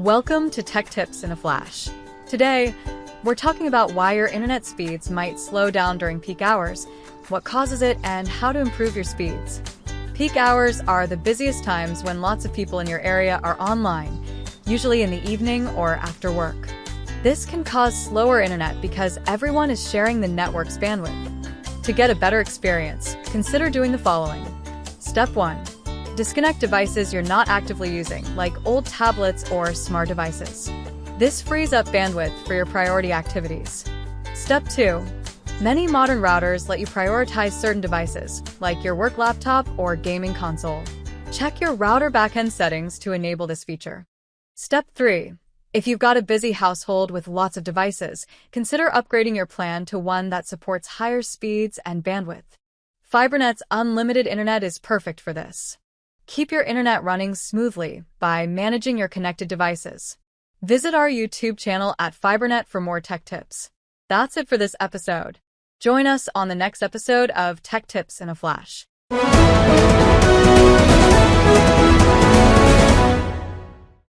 Welcome to Tech Tips in a Flash. Today, we're talking about why your internet speeds might slow down during peak hours, what causes it, and how to improve your speeds. Peak hours are the busiest times when lots of people in your area are online, usually in the evening or after work. This can cause slower internet because everyone is sharing the network's bandwidth. To get a better experience, consider doing the following. Step 1. Disconnect devices you're not actively using, like old tablets or smart devices. This frees up bandwidth for your priority activities. Step 2. Many modern routers let you prioritize certain devices, like your work laptop or gaming console. Check your router backend settings to enable this feature. Step 3. If you've got a busy household with lots of devices, consider upgrading your plan to one that supports higher speeds and bandwidth. FiberNet's unlimited internet is perfect for this. Keep your internet running smoothly by managing your connected devices. Visit our YouTube channel at FiberNet for more tech tips. That's it for this episode. Join us on the next episode of Tech Tips in a Flash.